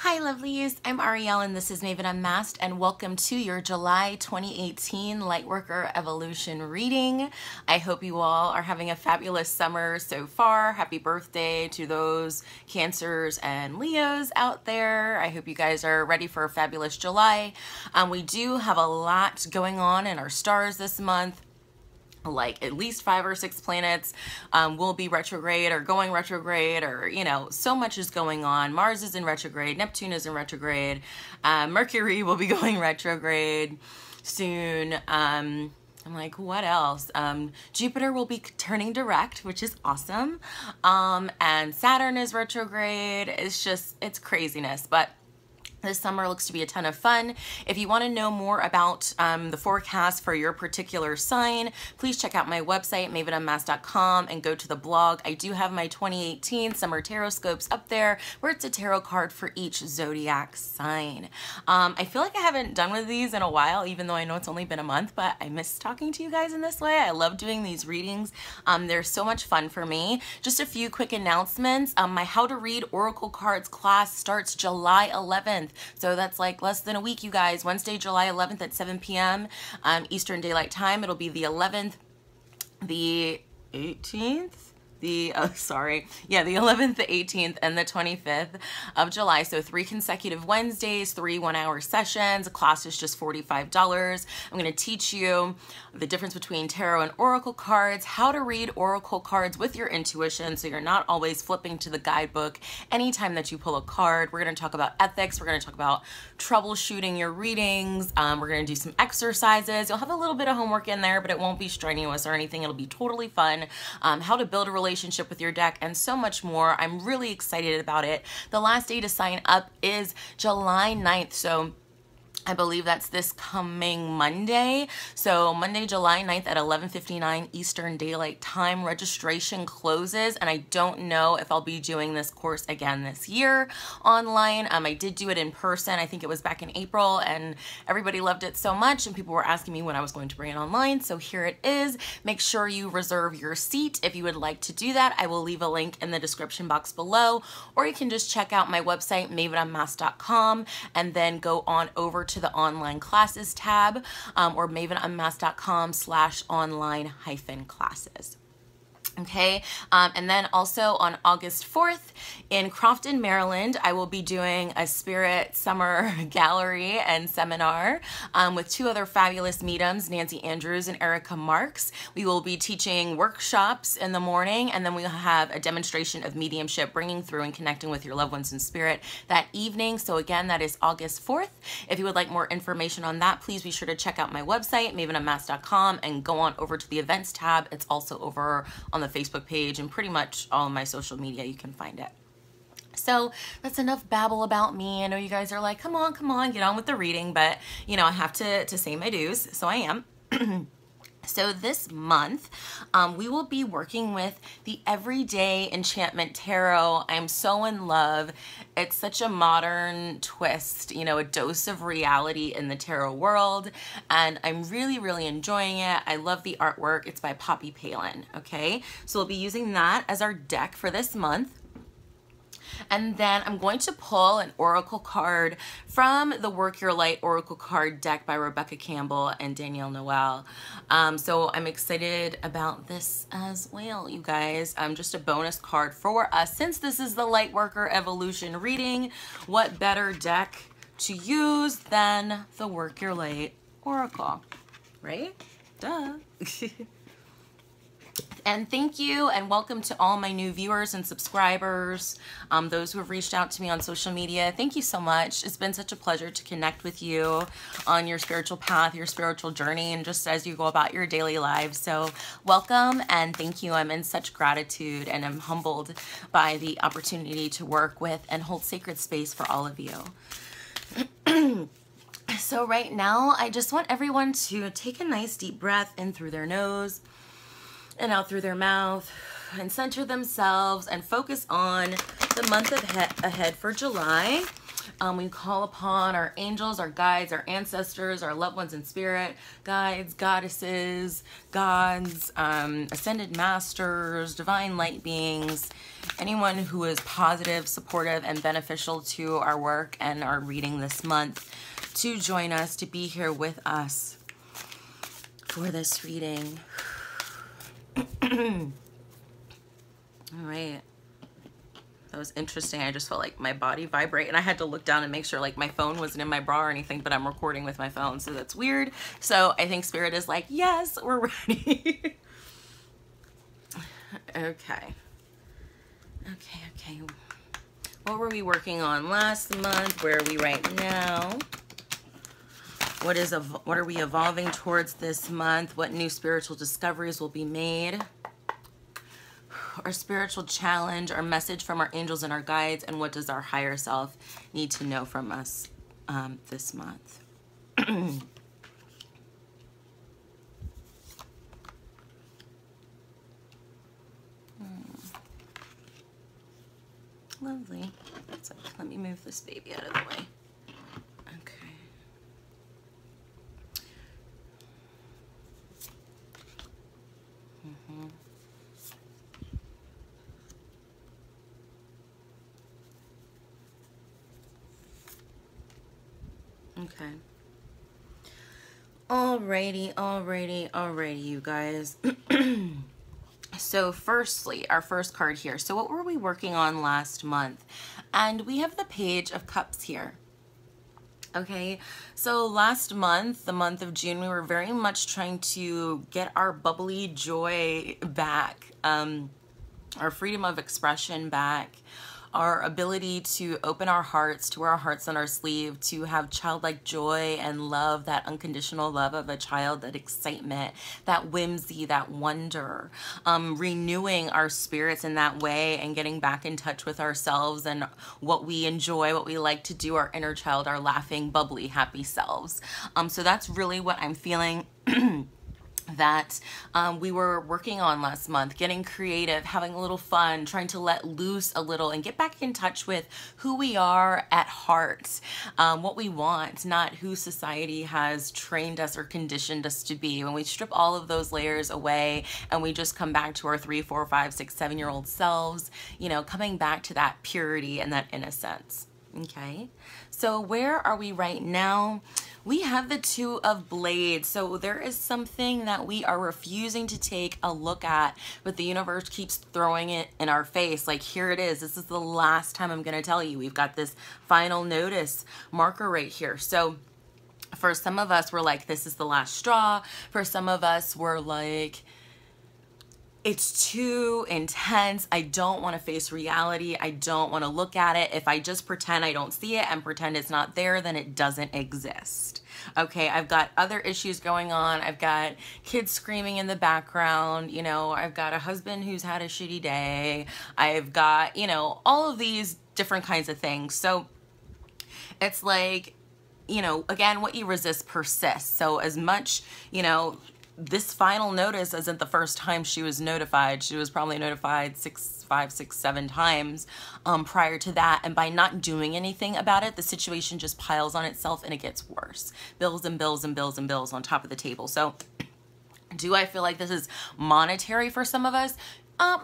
Hi lovelies, I'm Arielle and this is Maven Unmasked, and welcome to your July 2018 Lightworker Evolution reading. I hope you all are having a fabulous summer so far. Happy birthday to those Cancers and Leos out there. I hope you guys are ready for a fabulous July. We do have a lot going on in our stars this month. Like at least 5 or 6 planets will be retrograde or going retrograde, or so much is going on. Mars is in retrograde, Neptune is in retrograde, Mercury will be going retrograde soon. I'm like, what else? Jupiter will be turning direct, which is awesome. And Saturn is retrograde. It's craziness, but this summer looks to be a ton of fun. If you want to know more about the forecast for your particular sign, please check out my website, MavenUnmasked.com, and go to the blog. I do have my 2018 Summer Tarot Scopes up there, where it's a tarot card for each zodiac sign. I feel like I haven't done one of these in a while, even though I know it's only been a month, but I miss talking to you guys in this way. I love doing these readings. They're so much fun for me. Just a few quick announcements. My How to Read Oracle Cards class starts July 11th. So that's like less than a week, you guys. Wednesday, July 11th at 7 p.m. Eastern Daylight Time. It'll be the 11th, the 18th, the 11th, the 18th, and the 25th of July. So 3 consecutive Wednesdays, 3 one-hour sessions. The class is just $45. I'm going to teach you the difference between tarot and oracle cards, how to read oracle cards with your intuition so you're not always flipping to the guidebook anytime that you pull a card. We're going to talk about ethics. We're going to talk about troubleshooting your readings. We're going to do some exercises. You'll have a little bit of homework in there, but it won't be strenuous or anything. It'll be totally fun. How to build a relationship with your deck and so much more. I'm really excited about it. The last day to sign up is July 9th. So I believe that's this coming Monday. So Monday, July 9th at 11:59 Eastern Daylight Time, registration closes, and I don't know if I'll be doing this course again this year online. I did do it in person. I think it was back in April, and everybody loved it so much, and people were asking me when I was going to bring it online. So here it is. Make sure you reserve your seat if you would like to do that. I will leave a link in the description box below, or you can just check out my website, MavenUnmasked.com, and then go on over to the online classes tab, or MavenUnmasked.com/online-classes. Okay, and then also on August 4th in Crofton, Maryland, I will be doing a Spirit Summer Gallery and Seminar with 2 other fabulous mediums, Nancy Andrews and Erica Marks. We will be teaching workshops in the morning, and then we'll have a demonstration of mediumship, bringing through and connecting with your loved ones in spirit that evening. So again, that is August 4th. If you would like more information on that, please be sure to check out my website, MavenUnmasked.com, and go on over to the events tab. It's also over on the Facebook page and pretty much all of my social media. You can find it. So that's enough babble about me. I know you guys are like, come on, get on with the reading, but I have to say my dues, so I am. So this month, we will be working with the Everyday Enchantment Tarot. I'm so in love. It's such a modern twist, a dose of reality in the tarot world, and I'm really, really enjoying it. I love the artwork. It's by Poppy Palin, okay? So we'll be using that as our deck for this month. And then I'm going to pull an oracle card from the Work Your Light Oracle Card deck by Rebecca Campbell and Danielle Noel. So I'm excited about this as well, you guys. Just a bonus card for us. Since this is the Lightworker Evolution reading, what better deck to use than the Work Your Light Oracle, right? Duh. And thank you and welcome to all my new viewers and subscribers, those who have reached out to me on social media. Thank you so much. It's been such a pleasure to connect with you on your spiritual path, your spiritual journey, and just as you go about your daily lives. So welcome and thank you. I'm in such gratitude and I'm humbled by the opportunity to work with and hold sacred space for all of you. So right now, I just want everyone to take a nice deep breath in through their nose and out through their mouth, and center themselves and focus on the month ahead for July. We call upon our angels, our guides, our ancestors, our loved ones in spirit, guides, goddesses, gods, ascended masters, divine light beings, anyone who is positive, supportive, and beneficial to our work and our reading this month, to join us, to be here with us for this reading. All right. That was interesting. I just felt like my body vibrate, and I had to look down and make sure like my phone wasn't in my bra or anything, but I'm recording with my phone, so that's weird. So I think Spirit is like, yes, we're ready. Okay. Okay. What were we working on last month? Where are we right now? What are we evolving towards this month? What new spiritual discoveries will be made? Our spiritual challenge, our message from our angels and our guides, and what does our higher self need to know from us this month? Lovely. So let me move this baby out of the way. Okay. Okay. Alrighty, you guys. So firstly, our first card here. So what were we working on last month? And we have the Page of Cups here. Okay, so last month, the month of June, we were very much trying to get our bubbly joy back, our freedom of expression back, our ability to open our hearts, to wear our hearts on our sleeve, to have childlike joy and love, that unconditional love of a child, that excitement, that whimsy, that wonder, renewing our spirits in that way and getting back in touch with ourselves and what we enjoy, what we like to do, our inner child, our laughing, bubbly, happy selves. So that's really what I'm feeling that we were working on last month, getting creative, having a little fun, trying to let loose a little and get back in touch with who we are at heart, what we want, not who society has trained us or conditioned us to be. When we strip all of those layers away and we just come back to our 3, 4, 5, 6, 7-year-old selves, you know, coming back to that purity and that innocence. Okay, so where are we right now? We have the Two of Blades. So there is something that we are refusing to take a look at, but the universe keeps throwing it in our face. Like, here it is. This is the last time I'm going to tell you. We've got this final notice marker right here. So for some of us, we're like, this is the last straw. For some of us, we're like, it's too intense. I don't want to face reality. I don't want to look at it. If I just pretend I don't see it and pretend it's not there, then it doesn't exist. Okay, I've got other issues going on. I've got kids screaming in the background. You know, I've got a husband who's had a shitty day. I've got, you know, all of these different kinds of things. So it's like, you know, again, what you resist persists. So as much, you know, this final notice isn't the first time she was notified. She was probably notified 5, 6, 7 times prior to that. And by not doing anything about it, the situation just piles on itself and it gets worse. Bills and bills and bills and bills on top of the table. So do I feel like this is monetary for some of us?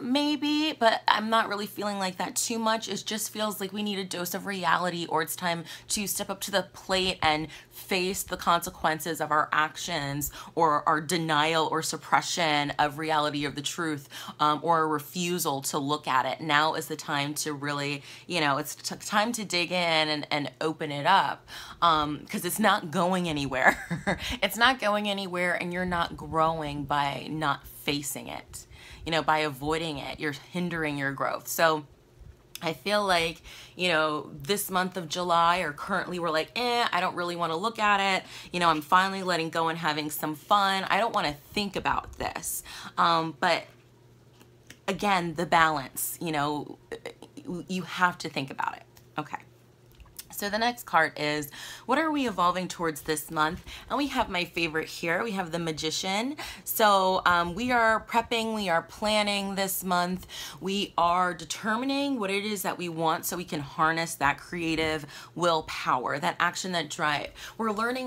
Maybe, but I'm not really feeling like that too much. It just feels like we need a dose of reality, or it's time to step up to the plate and face the consequences of our actions, or our denial or suppression of reality, of the truth, or a refusal to look at it. Now is the time to really, you know, it's time to dig in and open it up, because it's not going anywhere. It's not going anywhere, and you're not growing by not facing it. You know, by avoiding it, you're hindering your growth. So I feel like, you know, this month of July, or currently, we're like, I don't really want to look at it. You know, I'm finally letting go and having some fun. I don't want to think about this. But again, the balance, you know, you have to think about it. Okay. So the next card is, what are we evolving towards this month? And we have my favorite here. We have the Magician. So we are prepping, we are planning this month. We are determining what it is that we want so we can harness that creative willpower, that action, that drive. We're learning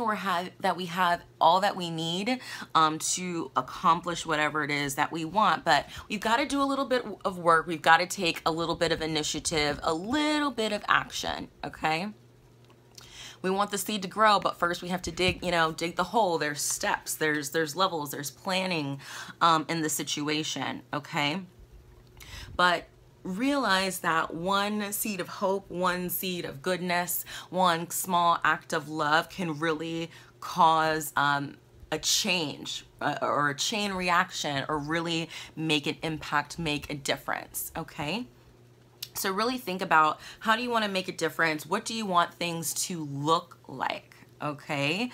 that we have all that we need to accomplish whatever it is that we want. But we've got to do a little bit of work. We've got to take a little bit of initiative, a little bit of action, okay? We want the seed to grow, but first we have to dig the hole. There's steps, there's levels, there's planning in the situation, okay? But realize that one seed of hope, one seed of goodness, one small act of love can really cause a change or a chain reaction, or really make an impact, make a difference, okay? So really think about, how do you want to make a difference? What do you want things to look like? Okay,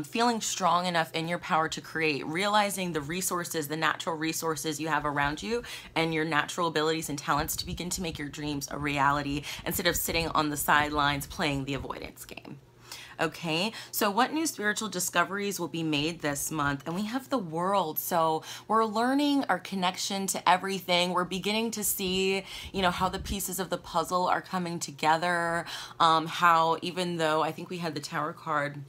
feeling strong enough in your power to create, realizing the resources, the natural resources you have around you, and your natural abilities and talents to begin to make your dreams a reality, instead of sitting on the sidelines playing the avoidance game. Okay, so what new spiritual discoveries will be made this month? And we have the World. So we're learning our connection to everything. We're beginning to see, how the pieces of the puzzle are coming together. How, even though I think we had the Tower card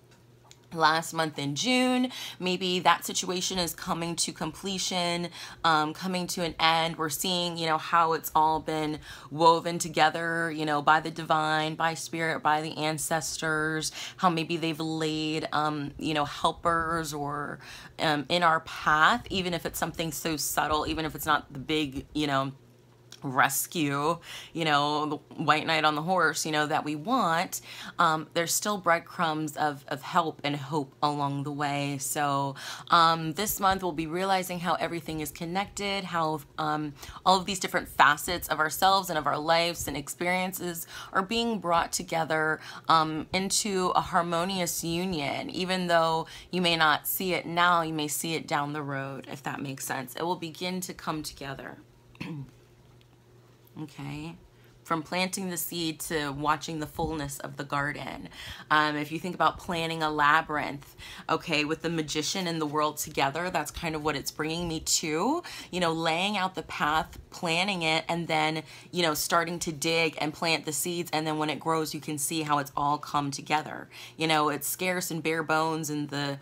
last month in June, maybe that situation is coming to completion, coming to an end. We're seeing, how it's all been woven together, by the divine, by spirit, by the ancestors, how maybe they've laid, helpers or in our path, even if it's something so subtle, even if it's not the big, rescue, the white knight on the horse, that we want. There's still breadcrumbs of help and hope along the way. So this month we'll be realizing how everything is connected, how all of these different facets of ourselves and of our lives and experiences are being brought together into a harmonious union. Even though you may not see it now, you may see it down the road, if that makes sense. It will begin to come together. Okay, from planting the seed to watching the fullness of the garden. If you think about planning a labyrinth, okay, with the Magician and the World together, that's kind of what it's bringing me to, laying out the path, planning it, and then, starting to dig and plant the seeds. And then when it grows, you can see how it's all come together. It's scarce and bare bones, and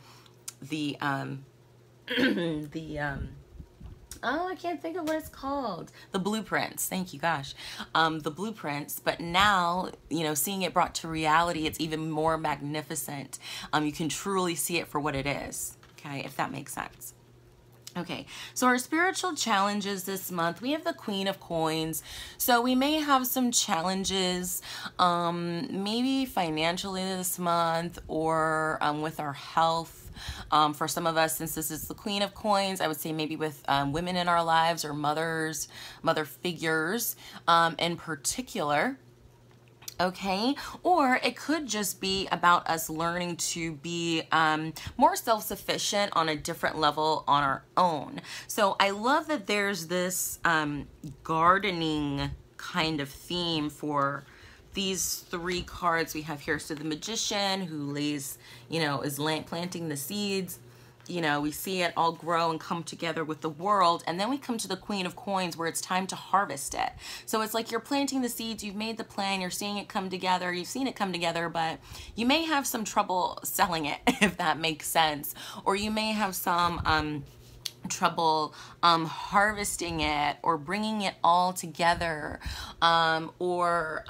oh, I can't think of what it's called. The blueprints. Thank you, gosh. The blueprints. But now, seeing it brought to reality, it's even more magnificent. You can truly see it for what it is. Okay, if that makes sense. Okay, so our spiritual challenges this month, we have the Queen of Coins. So we may have some challenges, maybe financially this month, or with our health. For some of us, since this is the Queen of Coins, I would say maybe with women in our lives, or mother figures in particular. Okay, or it could just be about us learning to be more self-sufficient on a different level on our own. So I love that there's this gardening kind of theme for these three cards we have here. So the Magician, who lays, is planting the seeds. We see it all grow and come together with the World. And then we come to the Queen of Coins, where it's time to harvest it. So it's like you're planting the seeds, you've made the plan, you're seeing it come together, you've seen it come together, but you may have some trouble selling it, if that makes sense. Or you may have some trouble harvesting it, or bringing it all together, or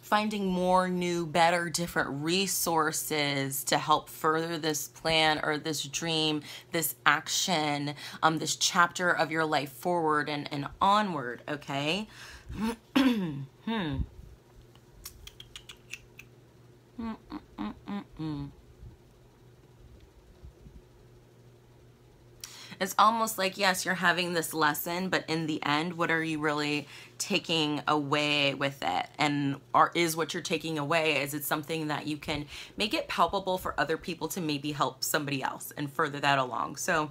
finding more new, better, different resources to help further this plan or this dream, this action, this chapter of your life forward and onward, okay? It's almost like, yes, you're having this lesson, but in the end, what are you really taking away with it? And is what you're taking away, is it something that you can make it palpable for other people to maybe help somebody else and further that along? So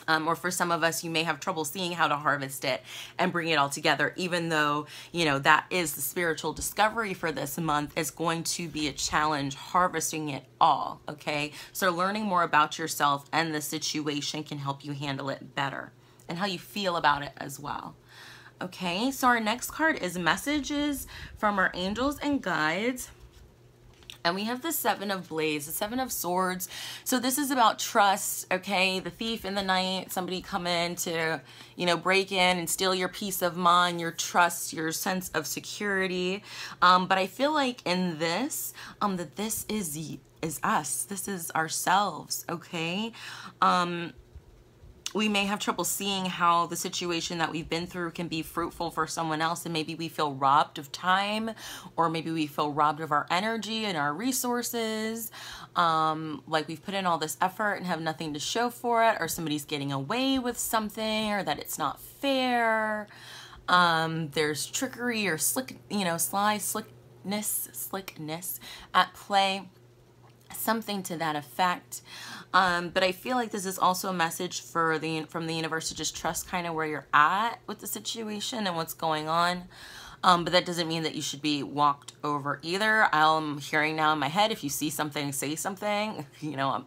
Or for some of us, you may have trouble seeing how to harvest it and bring it all together, even though, you know, that is the spiritual discovery for this month. Is going to be a challenge harvesting it all, okay? So learning more about yourself and the situation can help you handle it better, and how you feel about it as well. Okay, so our next card is messages from our angels and guides. And we have the Seven of Blades, the Seven of Swords. So this is about trust, okay? The thief in the night, somebody come in to, you know, break in and steal your peace of mind, your trust, your sense of security. But I feel like in this, that this is us. This is ourselves, okay? We may have trouble seeing how the situation that we've been through can be fruitful for someone else, and maybe we feel robbed of time, or maybe we feel robbed of our energy and our resources, like we've put in all this effort and have nothing to show for it, or somebody's getting away with something, or that it's not fair. There's trickery or slickness at play, something to that effect. But I feel like this is also a message from the universe to just trust kind of where you're at with the situation and what's going on. But that doesn't mean that you should be walked over either. I'm hearing now in my head, if you see something, say something, you know,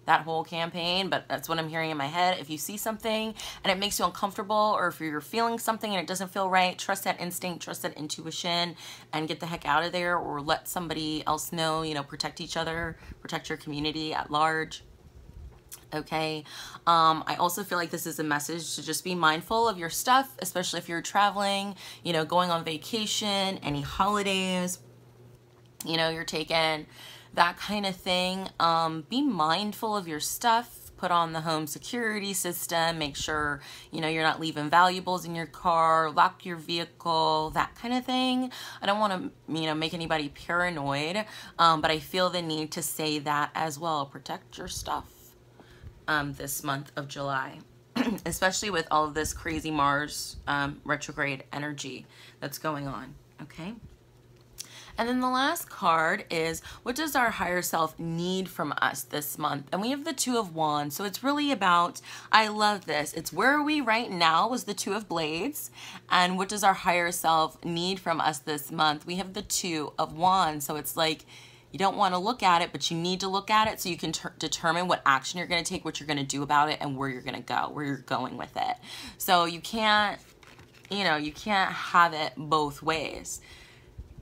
that whole campaign, but that's what I'm hearing in my head. If you see something and it makes you uncomfortable, or if you're feeling something and it doesn't feel right, trust that instinct, trust that intuition, and get the heck out of there, or let somebody else know, you know, protect each other, protect your community at large. Okay. I also feel like this is a message to just be mindful of your stuff, especially if you're traveling, you know, going on vacation, any holidays, you know, you're taking, that kind of thing. Be mindful of your stuff. Put on the home security system. Make sure, you know, you're not leaving valuables in your car. Lock your vehicle, that kind of thing. I don't want to, you know, make anybody paranoid, but I feel the need to say that as well. Protect your stuff this month of July, especially with all of this crazy Mars retrograde energy that's going on, okay? And then the last card is, what does our higher self need from us this month? And we have the Two of Wands. So it's really about, I love this. It's where are we right now was the Two of Blades. And what does our higher self need from us this month? We have the Two of Wands. So it's like, you don't want to look at it, but you need to look at it so you can determine what action you're going to take, what you're going to do about it, and where you're going to go, where you're going with it. So you can't, you know, you can't have it both ways.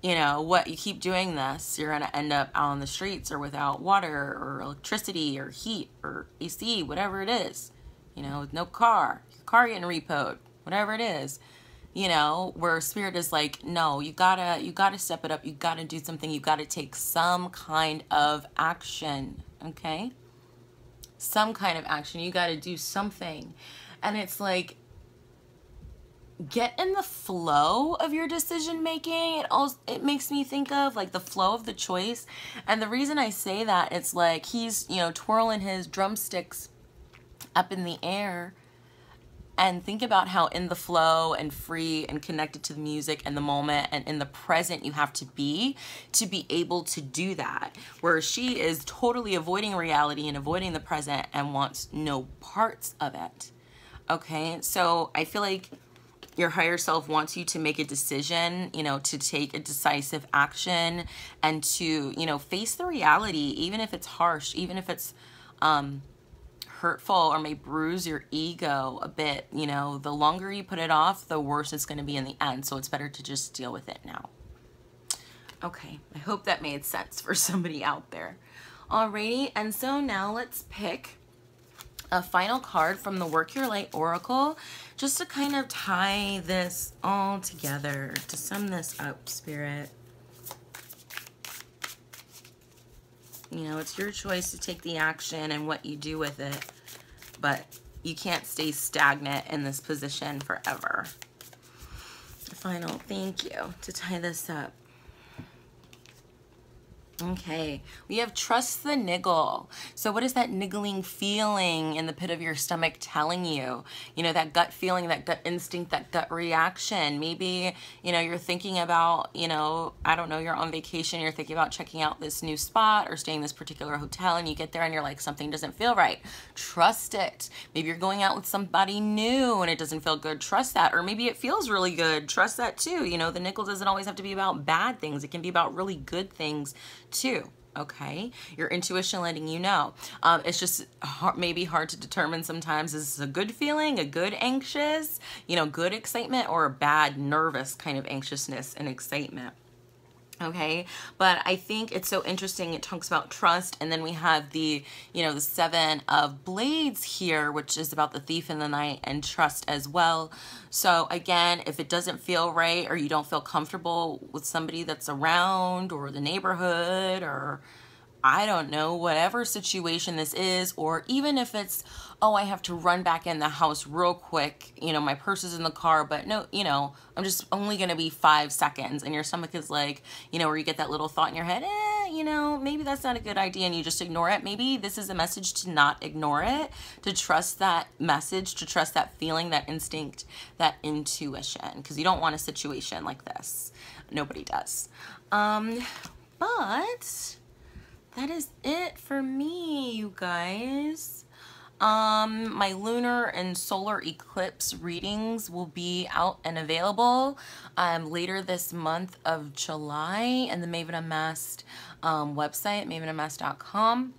You know, what you keep doing this, you're going to end up out on the streets or without water or electricity or heat or AC, whatever it is, you know, with no car, your car getting repoed, whatever it is, you know, where spirit is like, no, you gotta step it up. You gotta do something. You gotta take some kind of action. Okay. Some kind of action. You gotta do something. And it's like, get in the flow of your decision making. It makes me think of like the flow of the choice. And the reason I say that, it's like he's, you know, twirling his drumsticks up in the air, and think about how in the flow and free and connected to the music and the moment and in the present you have to be able to do that. Where she is totally avoiding reality and avoiding the present and wants no parts of it. Okay, so I feel like your higher self wants you to make a decision, you know, to take a decisive action and to, you know, face the reality, even if it's harsh, even if it's hurtful or may bruise your ego a bit. You know, the longer you put it off, the worse it's going to be in the end. So it's better to just deal with it now. Okay, I hope that made sense for somebody out there. Alrighty, and so now let's pick a final card from the Work Your Light Oracle, just to kind of tie this all together, to sum this up, Spirit. You know, it's your choice to take the action and what you do with it, but you can't stay stagnant in this position forever. Final thank you to tie this up. Okay, we have trust the niggle. So what is that niggling feeling in the pit of your stomach telling you? You know, that gut feeling, that gut instinct, that gut reaction. Maybe, you know, you're thinking about, you know, I don't know, you're on vacation, you're thinking about checking out this new spot or staying in this particular hotel, and you get there and you're like, something doesn't feel right. Trust it. Maybe you're going out with somebody new and it doesn't feel good. Trust that. Or maybe it feels really good. Trust that too. You know, the niggle doesn't always have to be about bad things. It can be about really good things too. Okay, your intuition letting you know. It's just maybe hard to determine sometimes, is this a good feeling, a good anxious, you know, good excitement, or a bad nervous kind of anxiousness and excitement. Okay, but I think it's so interesting. It talks about trust, and then we have the, you know, the 7 of Blades here, which is about the thief in the night and trust as well. So again, if it doesn't feel right, or you don't feel comfortable with somebody that's around, or the neighborhood, or I don't know, whatever situation this is, or even if it's, oh, I have to run back in the house real quick, you know, my purse is in the car, but no, you know, I'm just only going to be 5 seconds, and your stomach is like, you know, where you get that little thought in your head, you know, maybe that's not a good idea, and you just ignore it. Maybe this is a message to not ignore it, to trust that message, to trust that feeling, that instinct, that intuition, because you don't want a situation like this. Nobody does. But that is it for me, you guys. My lunar and solar eclipse readings will be out and available later this month of July, and the Maven Unmasked website, MavenUnmasked.com.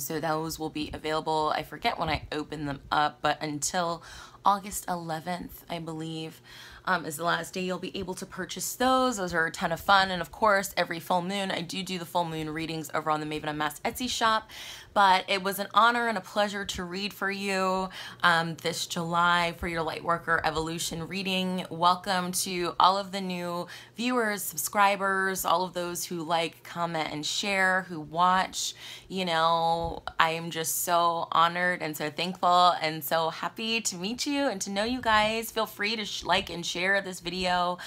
So those will be available. I forget when I open them up, but until August 11th, I believe, is the last day you'll be able to purchase those. Those are a ton of fun. And of course, every full moon, I do the full moon readings over on the Maven Unmasked Etsy shop. But it was an honor and a pleasure to read for you this July for your Lightworker Evolution reading. Welcome to all of the new viewers, subscribers, all of those who like, comment, and share, who watch. You know, I am just so honored and so thankful and so happy to meet you and to know you guys. Feel free to like and share this video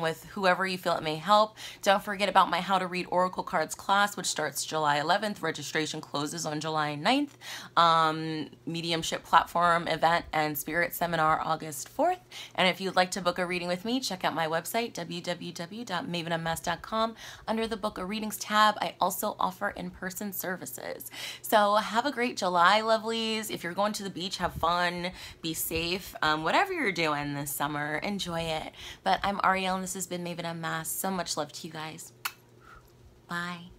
with whoever you feel it may help. Don't forget about my How to Read Oracle Cards class, which starts July 11th. Registration closes on July 9th. Mediumship platform event and spirit seminar August 4th. And if you'd like to book a reading with me, check out my website, www.MavenUnmasked.com. Under the Book a Readings tab, I also offer in-person services. So have a great July, lovelies. If you're going to the beach, have fun, be safe. Whatever you're doing this summer, enjoy it. But I'm Ariel, and this has been Maven Unmasked. So much love to you guys. Bye.